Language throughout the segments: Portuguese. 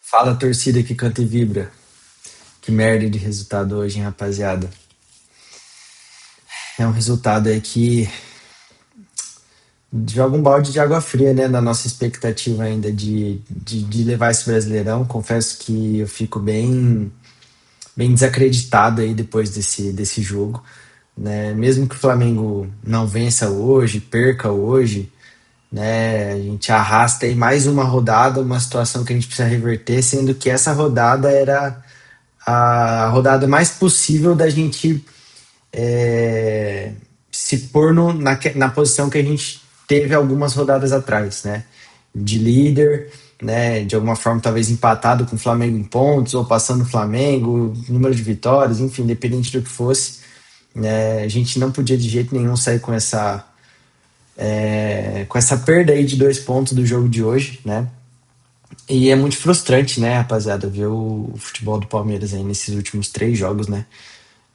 Fala, torcida que canta e vibra. Que merda de resultado hoje, hein, rapaziada. É um resultado aí que joga um balde de água fria, né, na nossa expectativa ainda de levar esse Brasileirão. Confesso que eu fico bem desacreditado aí depois desse jogo, né? Mesmo que o Flamengo não vença hoje, perca hoje, né, a gente arrasta aí mais uma rodada, uma situação que a gente precisa reverter, sendo que essa rodada era a rodada mais possível da gente se pôr na posição que a gente teve algumas rodadas atrás, né? De líder, né? De alguma forma, talvez empatado com o Flamengo em pontos, ou passando o Flamengo, número de vitórias, enfim, independente do que fosse, né? A gente não podia de jeito nenhum sair com essa perda aí de 2 pontos do jogo de hoje, né? E é muito frustrante, né, rapaziada, ver o futebol do Palmeiras aí nesses últimos 3 jogos, né?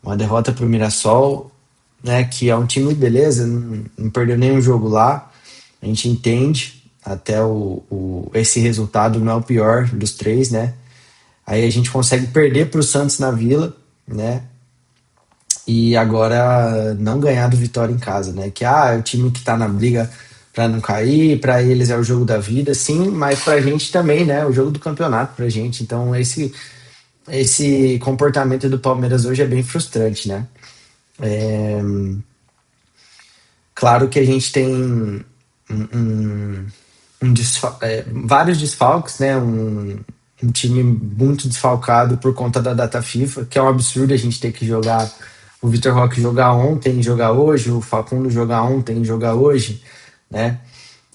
Uma derrota para o Mirassol, né? Que é um time, beleza, não perdeu nenhum jogo lá. A gente entende até esse resultado não é o pior dos três, né? Aí a gente consegue perder para o Santos na Vila, né? E agora não ganhar do Vitória em casa, né? Que é o time que tá na briga para não cair, para eles é o jogo da vida, sim, mas pra gente também, né? O jogo do campeonato pra gente. Então esse comportamento do Palmeiras hoje é bem frustrante, né? Claro que a gente tem vários desfalques, né? Um time muito desfalcado por conta da data FIFA, que é um absurdo a gente ter que jogar o Vitor Roque jogar ontem, jogar hoje, o Facundo jogar ontem, jogar hoje, né?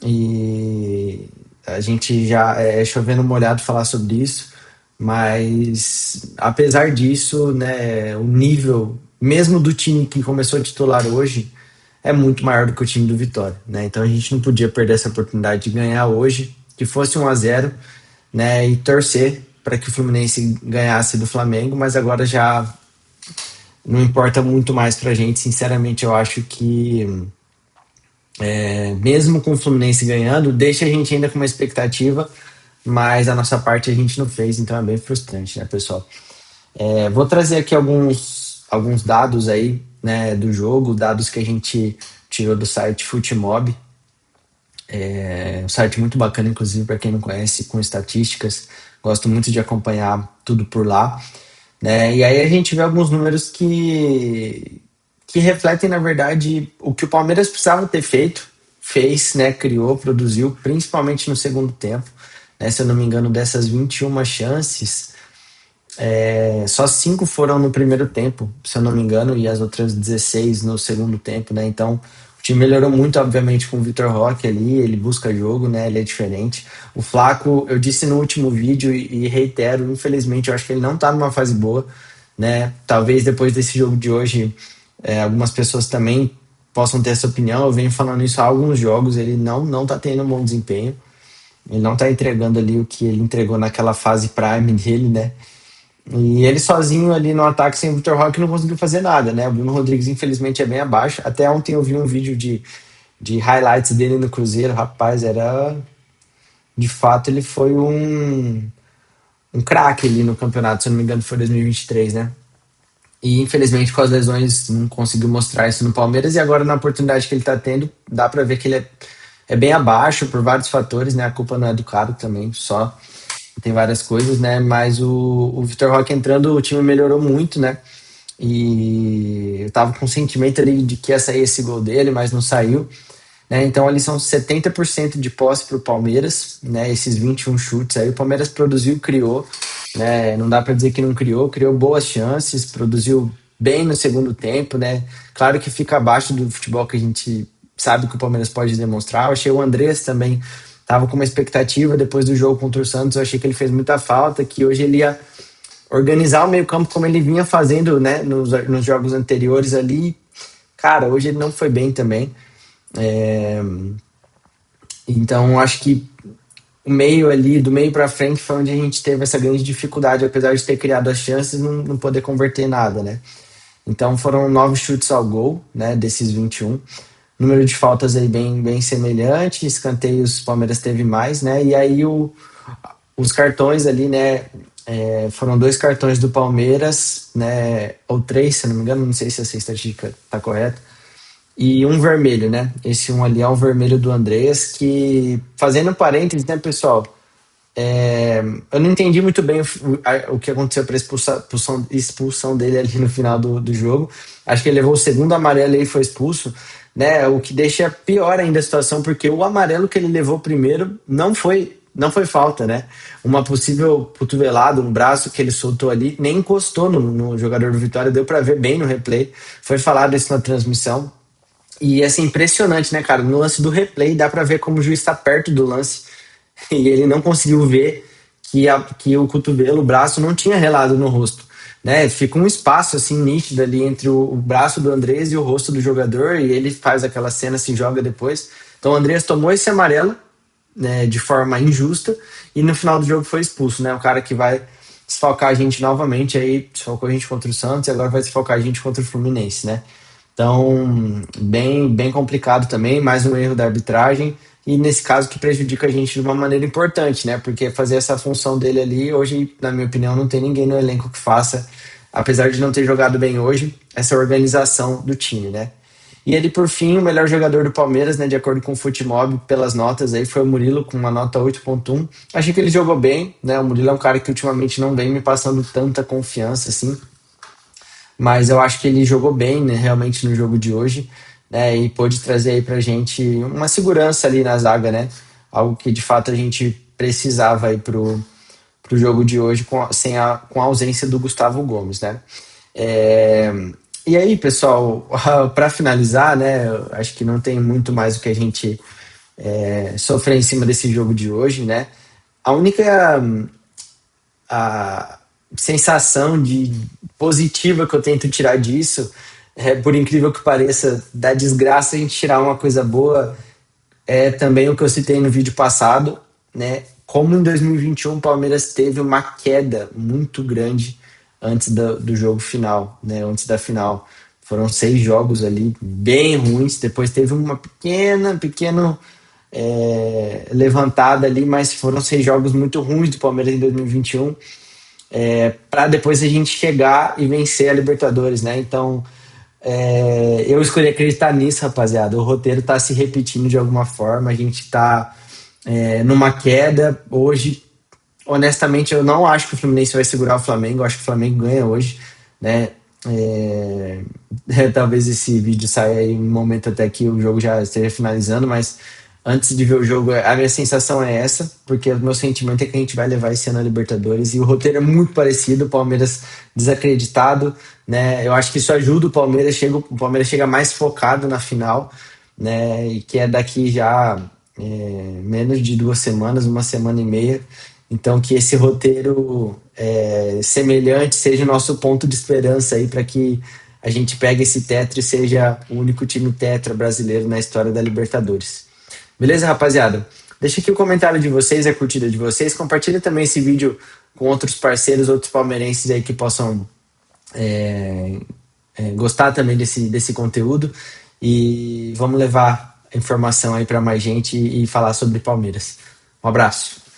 E a gente já é chovendo molhado falar sobre isso, mas apesar disso, né, o nível, mesmo do time que começou a titular hoje, é muito maior do que o time do Vitória, né? Então a gente não podia perder essa oportunidade de ganhar hoje, que fosse 1-0, né? E torcer para que o Fluminense ganhasse do Flamengo, mas agora já não importa muito mais pra gente. Sinceramente, eu acho que mesmo com o Fluminense ganhando, deixa a gente ainda com uma expectativa, mas a nossa parte a gente não fez, então é bem frustrante, né, pessoal? Vou trazer aqui alguns dados aí, né, do jogo, dados que a gente tirou do site Futimob. É um site muito bacana, inclusive, para quem não conhece, com estatísticas. Gosto muito de acompanhar tudo por lá, né? E aí a gente vê alguns números que refletem, na verdade, o que o Palmeiras precisava ter feito, fez, né? Criou, produziu, principalmente no segundo tempo. Né? Se eu não me engano, dessas 21 chances, só 5 foram no primeiro tempo, se eu não me engano, e as outras 16 no segundo tempo, né? Então, o time melhorou muito, obviamente, com o Vitor Roque ali, ele busca jogo, né? Ele é diferente. O Flaco, eu disse no último vídeo e reitero, infelizmente, eu acho que ele não tá numa fase boa, né? Talvez depois desse jogo de hoje, algumas pessoas também possam ter essa opinião. Eu venho falando isso há alguns jogos, ele não tá tendo um bom desempenho. Ele não tá entregando ali o que ele entregou naquela fase prime dele, né? E ele sozinho ali no ataque sem o Vitor Roque não conseguiu fazer nada, né? O Bruno Rodrigues, infelizmente, é bem abaixo. Até ontem eu vi um vídeo de highlights dele no Cruzeiro. Rapaz, era. De fato, ele foi um craque ali no campeonato, se eu não me engano, foi 2023, né? E infelizmente, com as lesões, não conseguiu mostrar isso no Palmeiras. E agora, na oportunidade que ele tá tendo, dá pra ver que ele é bem abaixo por vários fatores, né? A culpa não é do cara também, só tem várias coisas, né? Mas o Vitor Roque entrando, o time melhorou muito, né? E eu tava com o sentimento ali de que ia sair esse gol dele, mas não saiu. Né? Então ali são 70% de posse para o Palmeiras, né? Esses 21 chutes aí. O Palmeiras produziu, criou, né? Não dá para dizer que não criou, criou boas chances, produziu bem no segundo tempo, né? Claro que fica abaixo do futebol que a gente sabe que o Palmeiras pode demonstrar. Eu achei o Andrés também tava com uma expectativa depois do jogo contra o Santos. Eu achei que ele fez muita falta, que hoje ele ia organizar o meio-campo como ele vinha fazendo, né? Nos jogos anteriores ali. Cara, hoje ele não foi bem também. Então, acho que o meio ali, do meio para frente, foi onde a gente teve essa grande dificuldade, apesar de ter criado as chances, não poder converter nada, né? Então, foram 9 chutes ao gol, né, desses 21. Número de faltas aí bem semelhante, escanteios, o Palmeiras teve mais, né? E aí os cartões ali, né? Foram dois cartões do Palmeiras, né? Ou três, se não me engano, não sei se essa estatística tá correta. E um vermelho, né? Esse um ali é um vermelho do Andreas, que, fazendo um parênteses, né, pessoal? Eu não entendi muito bem o que aconteceu para a expulsão dele ali no final do jogo. Acho que ele levou o segundo amarelo e foi expulso, né? O que deixa pior ainda a situação, porque o amarelo que ele levou primeiro não foi falta, né? Uma possível cotovelada, um braço que ele soltou ali, nem encostou no jogador do Vitória, deu para ver bem no replay. Foi falado isso na transmissão. E assim, impressionante, né, cara? No lance do replay dá para ver como o juiz está perto do lance e ele não conseguiu ver que o cotovelo, o braço não tinha relado no rosto, né? Fica um espaço assim nítido ali entre o braço do Andrés e o rosto do jogador e ele faz aquela cena, se joga depois. Então o Andrés tomou esse amarelo, né, de forma injusta e no final do jogo foi expulso, né? O cara que vai desfalcar a gente novamente, aí desfalcou a gente contra o Santos e agora vai desfalcar a gente contra o Fluminense, né? Então, bem complicado também, mais um erro da arbitragem, e nesse caso que prejudica a gente de uma maneira importante, né? Porque fazer essa função dele ali, hoje, na minha opinião, não tem ninguém no elenco que faça, apesar de não ter jogado bem hoje, essa organização do time, né? E ele, por fim, o melhor jogador do Palmeiras, né? De acordo com o Futimob, pelas notas aí, foi o Murilo, com uma nota 8.1. Achei que ele jogou bem, né? O Murilo é um cara que ultimamente não vem me passando tanta confiança, assim, mas eu acho que ele jogou bem, né, realmente no jogo de hoje, né, e pôde trazer aí pra gente uma segurança ali na zaga, né, algo que de fato a gente precisava aí pro jogo de hoje com a ausência do Gustavo Gomes, né. É, e aí, pessoal, para finalizar, né, eu acho que não tem muito mais o que a gente sofrer em cima desse jogo de hoje, né. A única a sensação de positiva que eu tento tirar disso, por incrível que pareça, da desgraça a gente tirar uma coisa boa, é também o que eu citei no vídeo passado, né? Como em 2021 o Palmeiras teve uma queda muito grande antes do jogo final, né? Antes da final. Foram 6 jogos ali bem ruins, depois teve uma pequena levantada ali, mas foram 6 jogos muito ruins do Palmeiras em 2021, para depois a gente chegar e vencer a Libertadores, né? Então, eu escolhi acreditar nisso, rapaziada. O roteiro tá se repetindo de alguma forma, a gente tá numa queda. Hoje, honestamente, eu não acho que o Fluminense vai segurar o Flamengo, eu acho que o Flamengo ganha hoje, né? Talvez esse vídeo saia em um momento até que o jogo já esteja finalizando, mas antes de ver o jogo, a minha sensação é essa, porque o meu sentimento é que a gente vai levar esse ano a Libertadores e o roteiro é muito parecido, o Palmeiras desacreditado, né? Eu acho que isso ajuda o Palmeiras chega mais focado na final, né? E que é daqui já menos de 2 semanas, uma semana e meia. Então que esse roteiro semelhante seja o nosso ponto de esperança aí para que a gente pegue esse tetra e seja o único time tetra brasileiro na história da Libertadores. Beleza, rapaziada? Deixa aqui o comentário de vocês, a curtida de vocês. Compartilha também esse vídeo com outros parceiros, outros palmeirenses aí que possam gostar também desse conteúdo. E vamos levar a informação aí para mais gente e falar sobre Palmeiras. Um abraço.